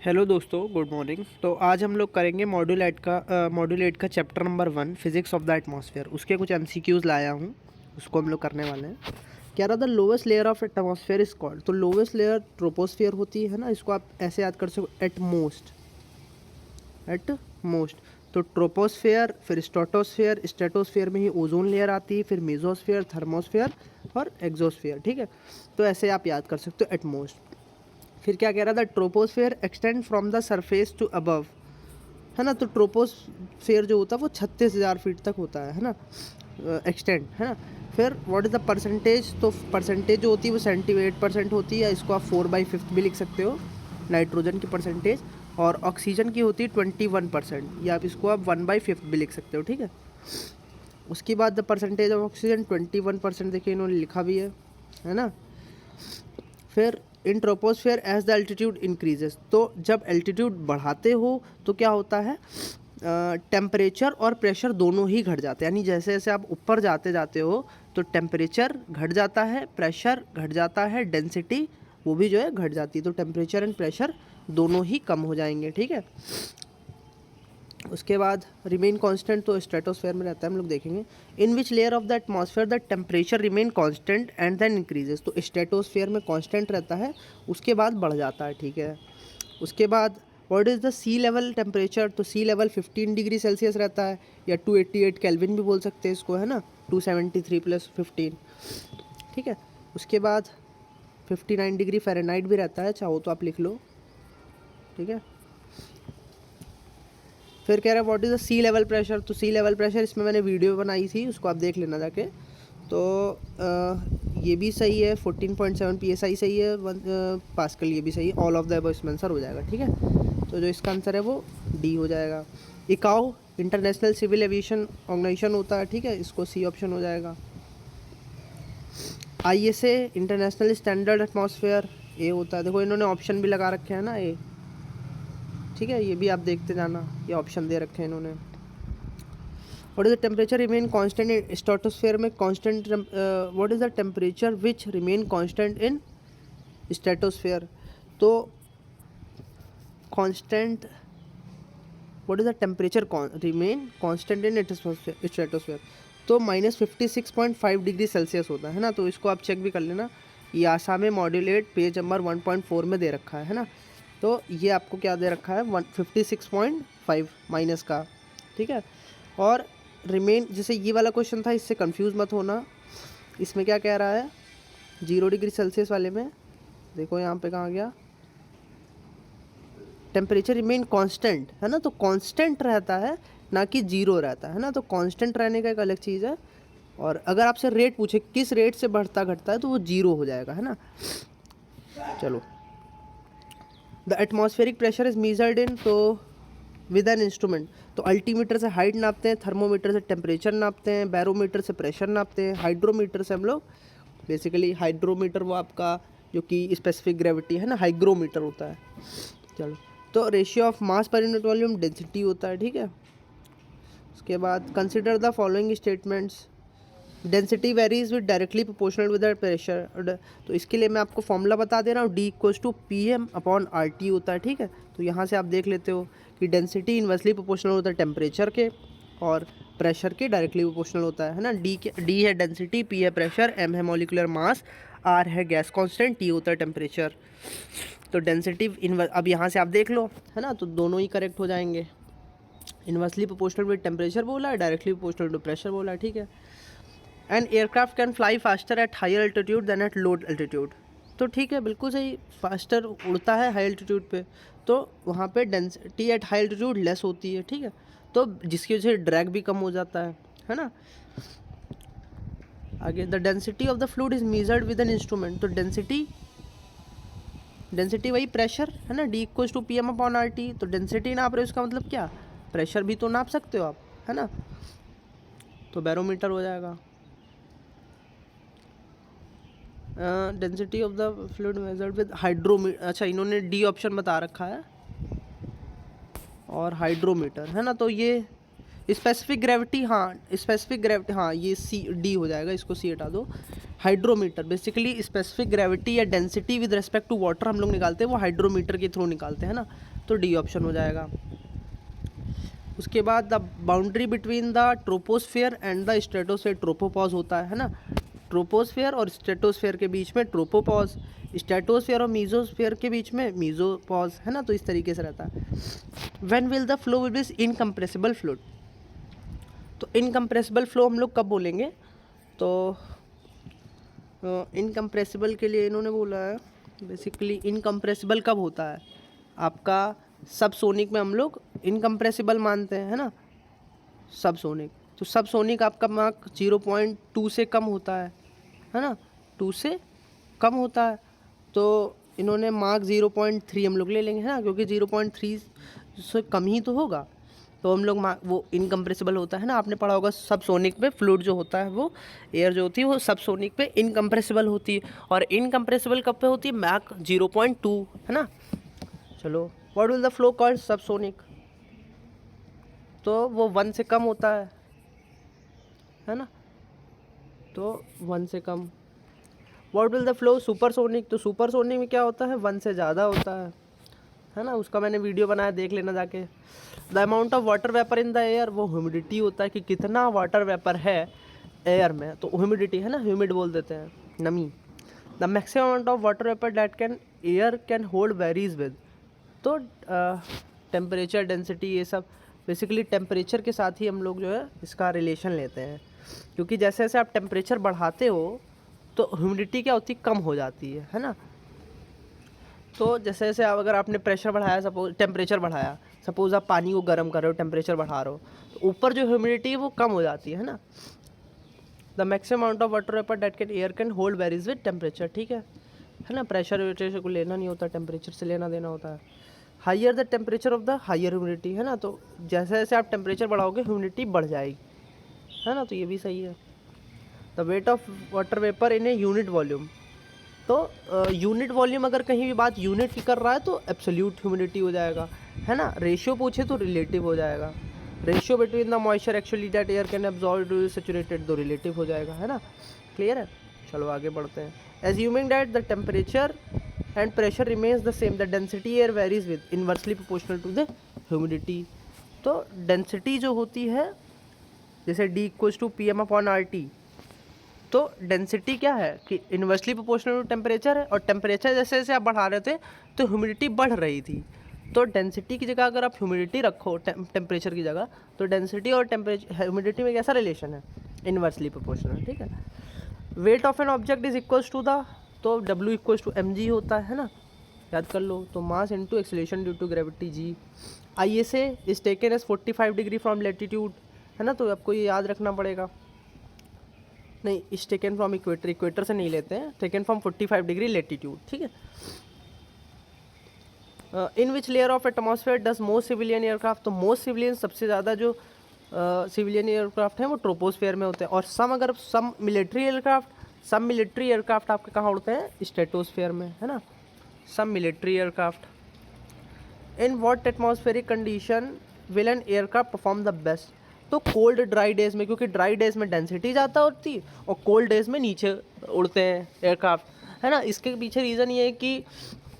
Hello दोस्तों, good morning. तो आज हम लोग करेंगे मॉड्यूल 8 का chapter number 1 physics of the atmosphere. उसके कुछ एमसीक्यूज लाया हूँ, उसको हम लोग करने वाले हैं। क्या रहा, the lowest layer of atmosphere is called. तो लोवेस्ट लेयर ट्रोपोस्फियर होती है ना, इसको आप ऐसे याद कर सको, एट मोस्ट। तो ट्रोपोस्फियर, फिर स्ट्रेटोस्फियर में ही ओजोन लेयर आती है, फिर मेसोस्फियर, थर्मोस्फियर और एक्सोस्फियर। ठीक है, तो ऐसे आप याद कर सकते हो, एट मोस्ट। फिर क्या कह रहा था, troposphere extend from the surface to above, है ना। तो ट्रोपोस्फेयर जो होता है वो 36,000 फीट तक होता है ना, एक्सटेंड, है ना। फिर व्हाट इज़ द परसेंटेज, तो परसेंटेज जो होती है वो 78% होती है। इसको आप 4/5 भी लिख सकते हो, नाइट्रोजन की परसेंटेज। और ऑक्सीजन की होती है 21%, या आप इसको आप 1/5 भी लिख सकते हो। ठीक है, उसके बाद द परसेंटेज ऑफ ऑक्सीजन 21%, देखिए इन्होंने लिखा भी है ना। फिर in troposphere as the altitude increases, तो जब एल्टीट्यूड बढ़ाते हो तो क्या होता है, टेम्परेचर और प्रेशर दोनों ही घट जाते हैं। यानी जैसे जैसे आप ऊपर जाते जाते हो तो टेम्परेचर घट जाता है, प्रेशर घट जाता है, डेंसिटी वो भी जो है घट जाती है। तो टेम्परेचर एंड प्रेशर दोनों ही कम हो जाएंगे। ठीक है, उसके बाद रिमेन कांस्टेंट, तो स्ट्रेटोस्फेयर में रहता है, हम लोग देखेंगे। In which layer of the atmosphere the temperature remain constant and then increases. तो स्ट्रेटोस्फेयर में कांस्टेंट रहता है, उसके बाद बढ़ जाता है। ठीक है, उसके बाद what is the sea level temperature, तो सी लेवल 15 डिग्री सेल्सियस रहता है, या 288 केल्विन भी बोल सकते हैं इसको, है ना, 273 + 15। ठीक है, उसके बाद 59 डिग्री फ़ारेनहाइट भी रहता है, चाहो तो आप लिख लो। ठीक है, फिर कह रहा है what is the sea level pressure, तो सी लेवल प्रेशर इसमें मैंने वीडियो बनाई थी, उसको आप देख लेना जाके। तो ये भी सही है, 14.7 PSI सही है, 1 पास्कल ये भी सही है, ऑल ऑफ द अबव इसमें आंसर हो जाएगा। ठीक है, तो जो इसका आंसर है वो डी हो जाएगा। इकाओ इंटरनेशनल सिविल एविएशन ऑर्गेनाइजेशन होता है, ठीक है, इसको सी ऑप्शन हो जाएगा। ISA इंटरनेशनल स्टैंडर्ड एटमॉस्फेयर ए होता है, देखो इन्होंने ऑप्शन भी लगा रखे हैं ना ए। ठीक है, ये भी आप देखते जाना, ये ऑप्शन दे रखे हैं इन्होंने। What is the temperature remain constant in stratosphere में, constant. What is the temperature which remain constant in stratosphere, तो constant, what is the temperature remain constant in stratosphere, तो -56.5 डिग्री सेल्सियस होता है ना। तो इसको आप चेक भी कर लेना, ये आसाम में मॉड्यूल 8 पेज नंबर 1.4 में दे रखा है ना। तो ये आपको क्या दे रखा है, 56.5 माइनस का। ठीक है, और रिमेन, जैसे ये वाला क्वेश्चन था, इससे कंफ्यूज मत होना। इसमें क्या कह रहा है, 0 डिग्री सेल्सियस वाले में देखो यहाँ पे कहाँ गया, टेम्परेचर रिमेन कांस्टेंट, है ना। तो कांस्टेंट रहता है, ना कि जीरो रहता है ना। तो कांस्टेंट रहने का एक अलग चीज़ है, और अगर आपसे रेट पूछे किस रेट से बढ़ता घटता है, तो वो जीरो हो जाएगा, है ना। चलो, the atmospheric pressure is measured in, तो विद एन इंस्ट्रूमेंट, तो अल्टीमीटर से हाइट नापते हैं, थर्मोमीटर से टेम्परेचर नापते हैं, बैरोमीटर से प्रेशर नापते हैं, हाइड्रोमीटर से हम लोग बेसिकली, हाइड्रोमीटर वो आपका जो कि स्पेसिफिक ग्रेविटी है ना, हाइग्रोमीटर होता है। चलो, तो ratio of mass per unit volume density होता है। ठीक है, उसके बाद consider the following statements, density varies with directly proportional with the pressure. तो इसके लिए मैं आपको फॉर्मूला बता दे रहा हूँ, D = PM/RT होता है। ठीक है, तो यहाँ से आप देख लेते हो कि डेंसिटी इन्वर्सली प्रोपोर्शनल होता है टेम्परेचर के, और प्रेशर के डायरेक्टली प्रोपोर्शनल होता है ना। D है डेंसिटी, P है प्रेशर, M है मॉलिकुलर मास, R है गैस कांस्टेंट, T होता है टेम्परेचर। तो डेंसिटी अब यहाँ से आप देख लो, है ना, तो दोनों ही करेक्ट हो जाएंगे। इन्वर्सली प्रोपोर्शनल विद टेम्परेचर बोला है, डायरेक्टली प्रोपोर्शनल टू प्रेशर बोला है। ठीक है, and aircraft can fly faster at higher altitude than at low altitude, तो ठीक है, बिल्कुल सही, फास्टर उड़ता है हाई एल्टीट्यूड पे, तो वहाँ पे density at high altitude less होती है। ठीक है, तो जिसकी वजह से ड्रैग भी कम हो जाता है ना। आगे, the density of the fluid is measured with an instrument, तो डेंसिटी वही प्रेशर है ना, D = PM/RT। तो डेंसिटी नाप रहे हो, इसका मतलब क्या, प्रेशर भी तो नाप सकते हो आप, है ना। तो बैरोमीटर हो जाएगा। Density of the fluid measured with hydrometer, अच्छा इन्होंने D ऑप्शन बता रखा है, और हाइड्रोमीटर, है ना। तो ये स्पेसिफिक ग्रेविटी, हाँ ये D हो जाएगा, इसको C हटा दो। हाइड्रोमीटर बेसिकली स्पेसिफिक ग्रेविटी या density with respect to water हम लोग निकालते हैं, वो हाइड्रोमीटर के थ्रू निकालते हैं ना। तो डी ऑप्शन हो जाएगा। उसके बाद the boundary between the troposphere and the stratosphere tropopause होता है ना, ट्रोपोस्फेयर और स्ट्रेटोस्फेयर के बीच में ट्रोपोपॉज, स्ट्रेटोस्फेयर और मीजोस्फेयर के बीच में मीजोपॉज, है ना, तो इस तरीके से रहता है। When will the flow will be incompressible fluid, तो इनकम्प्रेसिबल फ्लो हम लोग कब बोलेंगे, तो इनकम्प्रेसिबल के लिए इन्होंने बोला है बेसिकली इनकम्प्रेसिबल कब होता है आपका, सबसोनिक में हम लोग इनकम्प्रेसिबल मानते हैं, है ना, सबसोनिक। तो सबसोनिक आपका मार्क 0.2 से कम होता है ना, 2 से कम होता है, तो इन्होंने मार्क 0.3 हम लोग ले लेंगे, है ना, क्योंकि 0.3 से कम ही तो होगा, तो हम लोग वो इनकम्प्रेसिबल होता है ना। आपने पढ़ा होगा सबसोनिक पे फ्लूइड जो होता है वो एयर जो होती है वो सबसोनिक पे इनकम्प्रेसिबल होती है, और इनकम्प्रेसिबल कब पे होती है, मार्क 0.2, है ना। चलो, what will the flow called subsonic, तो वो 1 से कम होता है ना, तो 1 से कम। What will the flow supersonic, तो सुपरसोनिक में क्या होता है, 1 से ज़्यादा होता है ना, उसका मैंने वीडियो बनाया, देख लेना जाके। The amount of water vapour in the air, वो ह्यूमिडिटी होता है कि कितना वाटर वेपर है एयर में, तो ह्यूमिडिटी है ना, ह्यूमिड बोल देते हैं, नमी। The maximum amount of water vapour that can air can hold varies with, तो टेम्परेचर, डेंसिटी, ये सब बेसिकली टेम्परेचर के साथ ही हम लोग जो है इसका रिलेशन लेते हैं, क्योंकि जैसे जैसे आप टेम्परेचर बढ़ाते हो तो ह्यूमिडिटी क्या होती है, कम हो जाती है ना। तो जैसे जैसे आप अगर आपने प्रेशर बढ़ाया, सपोज टेम्परेचर बढ़ाया, सपोज आप पानी को गर्म कर रहे हो, टेम्परेचर बढ़ा रहे हो, तो ऊपर जो ह्यूमिडिटी है वो कम हो जाती है ना। The maximum amount of water vapour that can air can hold varies with temperature, ठीक है ना, प्रेशर वेरेचर को लेना नहीं होता, टेम्परेचर से लेना देना होता है। Higher the temperature of the higher humidity, है ना, तो जैसे जैसे आप टेम्परेचर बढ़ाओगे ह्यूमिडिटी बढ़ जाएगी, है ना, तो ये भी सही है। The weight of water vapour in a unit volume, तो यूनिट वॉल्यूम अगर कहीं भी बात यूनिट की कर रहा है तो एब्सोल्यूट ह्यूमिडिटी हो जाएगा, है ना। रेशियो पूछे तो रिलेटिव हो जाएगा, ratio between the moisture actually that air can absorb to saturated, तो रिलेटिव हो जाएगा, है ना। क्लियर है, चलो आगे बढ़ते हैं। Assuming that the temperature and pressure remains the same, the density air varies with inversely proportional to the humidity, तो डेंसिटी जो होती है जैसे D इक्वल्स टू PM/RT, तो डेंसिटी क्या है कि इन्वर्सली प्रोपोर्शनल टू टेम्परेचर है, और टेम्परेचर जैसे जैसे आप बढ़ा रहे थे तो ह्यूमिडिटी बढ़ रही थी, तो डेंसिटी की जगह अगर आप ह्यूमिडिटी रखो टेम्परेचर की जगह, तो डेंसिटी और टेम्परेचर ह्यूमिडिटी में कैसा रिलेशन है, इन्वर्सली प्रोपोर्शनल, ठीक है। Weight of an object is equals to the, तो W इक्वल्स टू mg होता है ना, याद कर लो, तो mass into acceleration due to gravity g। ISA is taken as 45 degree from latitude, है ना, तो आपको ये याद रखना पड़ेगा। नहीं, इस टेकन फ्रॉम इक्वेटर, इक्वेटर से नहीं लेते हैं, टेकन फ्रॉम 45 डिग्री लेटीट्यूड, ठीक है। In which layer of atmosphere does most civilian aircraft, तो मोस्ट सिविलियन सबसे ज़्यादा जो सिविलियन एयरक्राफ्ट हैं वो ट्रोपोस्फेयर में होते हैं, और सम मिलिट्री एयरक्राफ्ट आपके कहाँ उड़ते हैं, स्ट्रेटोस्फेयर में, है ना, some military aircraft. In what atmospheric condition will an aircraft perform the best, तो कोल्ड ड्राई डेज में, क्योंकि ड्राई डेज में डेंसिटी ज़्यादा होती है और कोल्ड डेज में नीचे उड़ते हैं एयरक्राफ्ट, है ना। इसके पीछे रीज़न ये है कि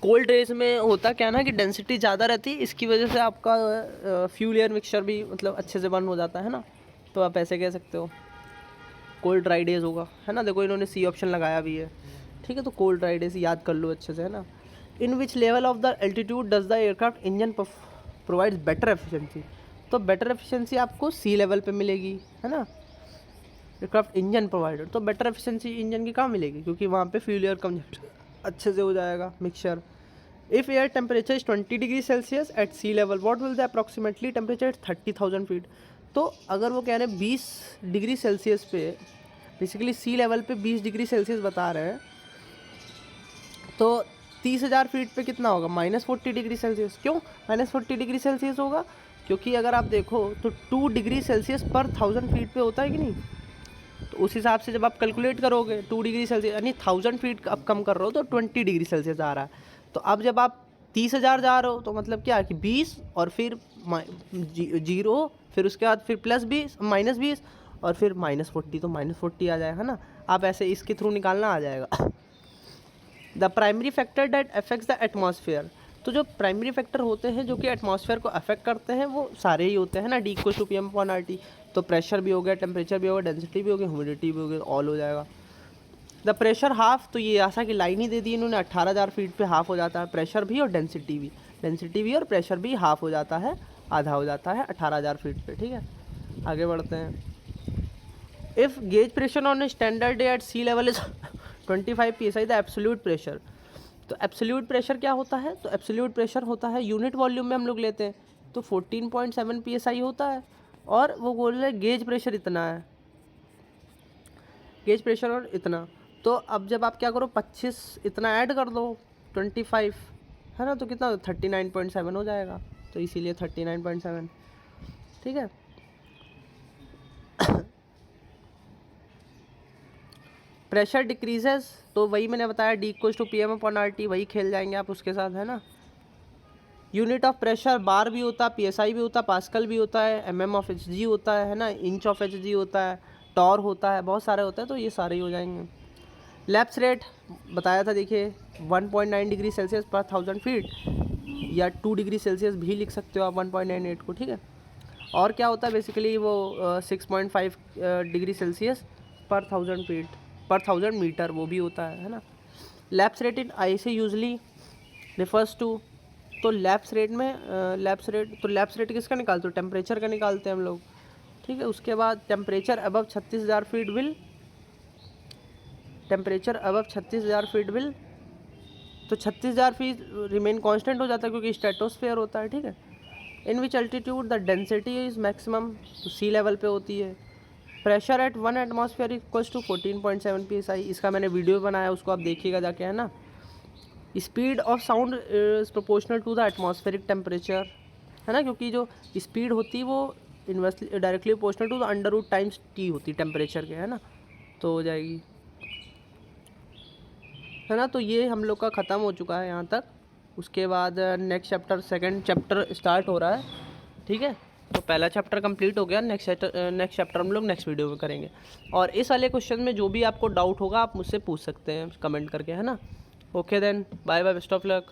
कोल्ड डेज में होता क्या ना कि डेंसिटी ज़्यादा रहती है, इसकी वजह से आपका फ्यूल एयर मिक्सचर भी मतलब अच्छे से बर्न हो जाता है ना, तो आप ऐसे कह सकते हो कोल्ड ड्राई डेज होगा, है ना। देखो इन्होंने C ऑप्शन लगाया भी है, ठीक है, तो कोल्ड ड्राई डेज याद कर लो अच्छे से, है ना। In which level of the altitude does the aircraft engine provides better efficiency, तो बेटर एफिशिएंसी आपको C लेवल पे मिलेगी, है ना, एयरक्राफ्ट इंजन प्रोवाइडर, तो बेटर एफिशिएंसी इंजन की कहाँ मिलेगी, क्योंकि वहाँ पे फ्यूल एयर कम अच्छे से हो जाएगा mixture. If air temperature is 20 degree Celsius at C level, what will the approximately temperature 30,000 feet, तो अगर वो कह रहे हैं 20 डिग्री सेल्सियस पे, बेसिकली C लेवल पे 20 डिग्री सेल्सियस बता रहे हैं, तो 30,000 फीट पे कितना होगा, -40 डिग्री सेल्सियस। क्यों -40 डिग्री सेल्सियस होगा, क्योंकि अगर आप देखो तो 2 डिग्री सेल्सियस पर 1000 फीट पे होता है कि नहीं, तो उस हिसाब से जब आप कैलकुलेट करोगे 2 डिग्री सेल्सियस यानी 1000 फीट अब कम कर रहे हो तो 20 डिग्री सेल्सियस आ रहा है। तो अब जब आप 30,000 जा रहे हो तो मतलब क्या कि 20 और फिर 0, फिर उसके बाद फिर +20 -20 और फिर -40, तो -40 आ जाएगा ना। आप ऐसे इसके थ्रू निकालना आ जाएगा। The primary factor that affects the atmosphere, तो जो प्राइमरी फैक्टर होते हैं जो कि एटमॉस्फेयर को अफेक्ट करते हैं वो सारे ही होते हैं ना, D = PM/RT। तो प्रेशर भी हो गया, टेम्परेचर भी हो गया, डेंसिटी भी हो गया, ह्यूमिडिटी भी हो गया, ऑल हो जाएगा। द प्रेशर हाफ, तो ये ऐसा कि लाइन ही दे दी इन्होंने, 18,000 फीट पे हाफ हो जाता है प्रेशर भी और डेंसिटी भी और प्रेशर भी हाफ हो जाता है, आधा हो जाता है 18,000 फीट पे। ठीक है, आगे बढ़ते हैं। If gauge pressure on standard day at sea level is 25 psi the absolute pressure. तो एब्सोल्यूट प्रेशर क्या होता है? तो एब्सोल्यूट प्रेशर होता है यूनिट वॉल्यूम में हम लोग लेते हैं तो 14.7 psi होता है, और वो बोल रहे हैं गेज प्रेशर इतना है, गेज प्रेशर और इतना। तो अब जब आप क्या करो, 25 इतना ऐड कर दो 25, है ना, तो कितना 39.7 हो जाएगा, तो इसीलिए 39.7। ठीक है, प्रेशर डिक्रीजेस, तो वही मैंने बताया D = PM/RT, वही खेल जाएंगे आप उसके साथ, है ना। यूनिट ऑफ प्रेशर बार भी होता है, PSI भी होता है, पास्कल भी होता है, mm/Hg होता है ना, इंच/Hg होता है, टॉर होता है, बहुत सारे होते हैं, तो ये सारे ही हो जाएंगे। लैप्स रेट बताया था, देखिए 1.9 डिग्री सेल्सियस पर 1000 फीट, या 2 डिग्री सेल्सियस भी लिख सकते हो आप 1.98 को। ठीक है, और क्या होता है बेसिकली वो 6.5 डिग्री सेल्सियस पर 1000 फीट पर 1000 मीटर वो भी होता है ना। Lapse rate in IC usually refers to, तो लैप्स रेट में लैप्स रेट किसका निकालते हो? टेम्परेचर का निकालते हैं हम लोग। ठीक है, उसके बाद temperature above 36,000 feet will, temperature above 36,000 feet will, तो 36,000 फीट रिमेन कांस्टेंट हो जाता है क्योंकि स्ट्रेटोस्फेयर होता है। ठीक है, in which altitude the density is maximum, तो सी लेवल पे होती है। Pressure at 1 atmosphere equals to 14.7 psi, इसका मैंने वीडियो बनाया, उसको आप देखिएगा जाके, है ना। Speed of sound is proportional to the atmospheric temperature, है ना, क्योंकि जो स्पीड होती है वो inversely directly proportional to the under root times T होती है टेम्परेचर के, है ना, तो हो जाएगी, है ना। तो ये हम लोग का ख़त्म हो चुका है यहाँ तक। उसके बाद next chapter, second chapter start हो रहा है। ठीक है, तो पहला चैप्टर कंप्लीट हो गया, नेक्स्ट चैप्टर हम लोग नेक्स्ट वीडियो में करेंगे। और इस वाले क्वेश्चन में जो भी आपको डाउट होगा आप मुझसे पूछ सकते हैं कमेंट करके, है ना। Okay then, bye bye, best of luck.